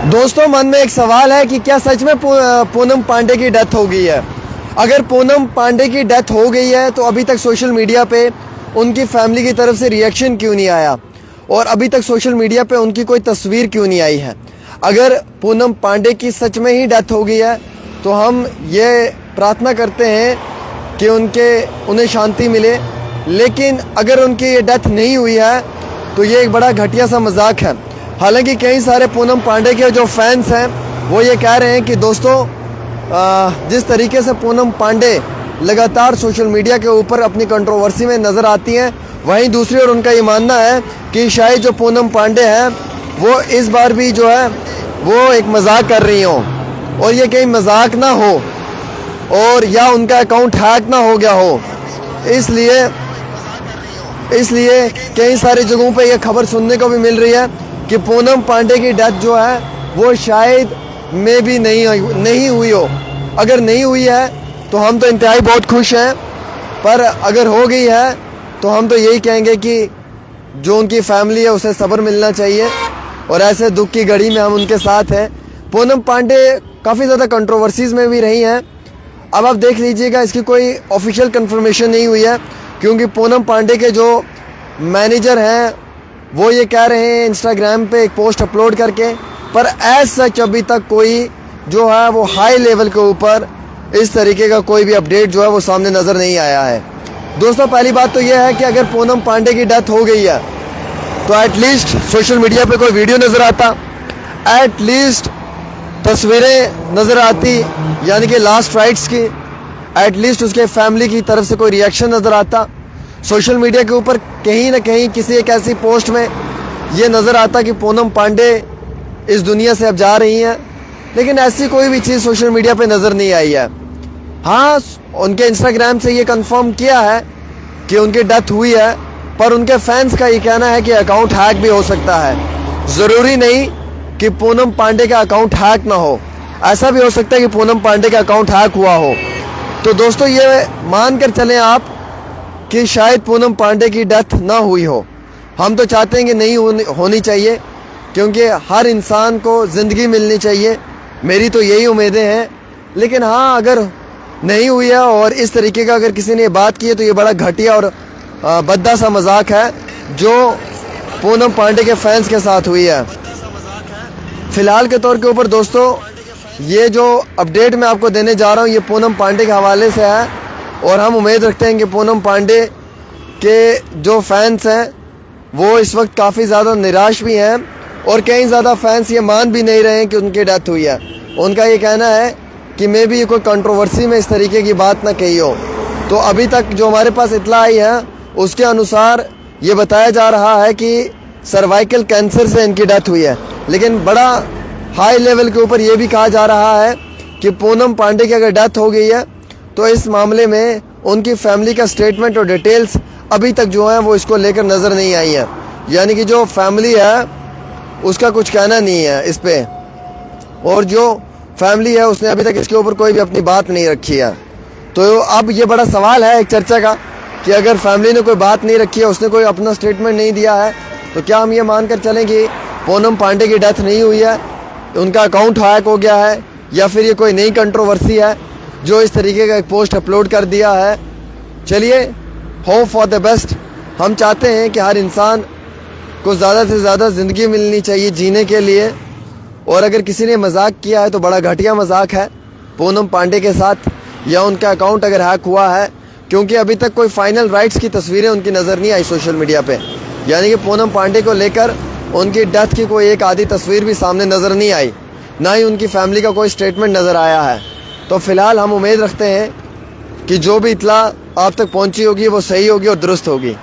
दोस्तों, मन में एक सवाल है कि क्या सच में पूनम पांडे की डेथ हो गई है। अगर पूनम पांडे की डेथ हो गई है तो अभी तक सोशल मीडिया पे उनकी फैमिली की तरफ से रिएक्शन क्यों नहीं आया और अभी तक सोशल मीडिया पे उनकी कोई तस्वीर क्यों नहीं आई है। अगर पूनम पांडे की सच में ही डेथ हो गई है तो हम ये प्रार्थना करते हैं कि उन्हें शांति मिले, लेकिन अगर उनकी ये डेथ नहीं हुई है तो ये एक बड़ा घटिया सा मजाक है। हालांकि कई सारे पूनम पांडे के जो फैंस हैं वो ये कह रहे हैं कि दोस्तों, जिस तरीके से पूनम पांडे लगातार सोशल मीडिया के ऊपर अपनी कंट्रोवर्सी में नज़र आती हैं, वहीं दूसरी ओर उनका ये मानना है कि शायद जो पूनम पांडे हैं वो इस बार भी जो है वो एक मजाक कर रही हों और ये कहीं मजाक ना हो और या उनका अकाउंट हैक ना हो गया हो। इसलिए कई सारी जगहों पे ये खबर सुनने को भी मिल रही है कि पूनम पांडे की डेथ जो है वो शायद में भी नहीं हुई हो। अगर नहीं हुई है तो हम तो इंतहाई बहुत खुश हैं, पर अगर हो गई है तो हम तो यही कहेंगे कि जो उनकी फैमिली है उसे सब्र मिलना चाहिए और ऐसे दुख की घड़ी में हम उनके साथ हैं। पूनम पांडे काफ़ी ज़्यादा कंट्रोवर्सीज में भी रही हैं। अब आप देख लीजिएगा, इसकी कोई ऑफिशियल कंफर्मेशन नहीं हुई है क्योंकि पूनम पांडे के जो मैनेजर हैं वो ये कह रहे हैं इंस्टाग्राम पे एक पोस्ट अपलोड करके, पर एज सच अभी तक कोई जो है वो हाई लेवल के ऊपर इस तरीके का कोई भी अपडेट जो है वो सामने नज़र नहीं आया है। दोस्तों, पहली बात तो यह है कि अगर पूनम पांडे की डेथ हो गई है तो एटलीस्ट सोशल मीडिया पे कोई वीडियो नज़र आता, एटलीस्ट तस्वीरें नज़र आती, यानी कि लास्ट राइट्स की, एटलीस्ट उसके फैमिली की तरफ से कोई रिएक्शन नज़र आता। सोशल मीडिया के ऊपर कहीं ना कहीं किसी एक ऐसी पोस्ट में ये नज़र आता कि पूनम पांडे इस दुनिया से अब जा रही हैं, लेकिन ऐसी कोई भी चीज़ सोशल मीडिया पे नज़र नहीं आई है। हाँ, उनके इंस्टाग्राम से ये कंफर्म किया है कि उनकी डेथ हुई है, पर उनके फैंस का ये कहना है कि अकाउंट हैक भी हो सकता है। ज़रूरी नहीं कि पूनम पांडे का अकाउंट हैक ना हो, ऐसा भी हो सकता है कि पूनम पांडे का अकाउंट हैक हुआ हो। तो दोस्तों, ये मान कर चलें आप कि शायद पूनम पांडे की डेथ ना हुई हो। हम तो चाहते हैं कि नहीं होनी चाहिए, क्योंकि हर इंसान को ज़िंदगी मिलनी चाहिए, मेरी तो यही उम्मीदें हैं। लेकिन हाँ, अगर नहीं हुई है और इस तरीके का अगर किसी ने बात की है तो ये बड़ा घटिया और भद्दा सा मजाक है जो पूनम पांडे के फैंस के साथ हुई है। फ़िलहाल के तौर के ऊपर दोस्तों, ये जो अपडेट मैं आपको देने जा रहा हूँ ये पूनम पांडे के हवाले से है और हम उम्मीद रखते हैं कि पूनम पांडे के जो फैंस हैं वो इस वक्त काफ़ी ज़्यादा निराश भी हैं और कई ज़्यादा फैंस ये मान भी नहीं रहे हैं कि उनकी डेथ हुई है। उनका ये कहना है कि मे भी ये कोई कंट्रोवर्सी में इस तरीके की बात ना कही हो। तो अभी तक जो हमारे पास इत्तला आई है उसके अनुसार ये बताया जा रहा है कि सर्वाइकल कैंसर से इनकी डेथ हुई है, लेकिन बड़ा हाई लेवल के ऊपर ये भी कहा जा रहा है कि पूनम पांडे की अगर डेथ हो गई है तो इस मामले में उनकी फैमिली का स्टेटमेंट और डिटेल्स अभी तक जो है वो इसको लेकर नज़र नहीं आई है। यानी कि जो फैमिली है उसका कुछ कहना नहीं है इस पे, और जो फैमिली है उसने अभी तक इसके ऊपर कोई भी अपनी बात नहीं रखी है। तो अब ये बड़ा सवाल है एक चर्चा का कि अगर फैमिली ने कोई बात नहीं रखी है, उसने कोई अपना स्टेटमेंट नहीं दिया है, तो क्या हम ये मान कर चलें कि पूनम पांडे की डेथ नहीं हुई है, उनका अकाउंट हैक हो गया है, या फिर ये कोई नई कंट्रोवर्सी है जो इस तरीके का एक पोस्ट अपलोड कर दिया है। चलिए, होप फॉर द बेस्ट। हम चाहते हैं कि हर इंसान को ज़्यादा से ज़्यादा ज़िंदगी मिलनी चाहिए जीने के लिए, और अगर किसी ने मजाक किया है तो बड़ा घटिया मजाक है पूनम पांडे के साथ, या उनका अकाउंट अगर हैक हुआ है, क्योंकि अभी तक कोई फाइनल राइट्स की तस्वीरें उनकी नज़र नहीं आई सोशल मीडिया पे। यानी कि पूनम पांडे को लेकर उनकी डेथ की कोई एक आधी तस्वीर भी सामने नज़र नहीं आई, ना ही उनकी फैमिली का कोई स्टेटमेंट नज़र आया है। तो फ़िलहाल हम उम्मीद रखते हैं कि जो भी इत्तला आप तक पहुंची होगी वो सही होगी और दुरुस्त होगी।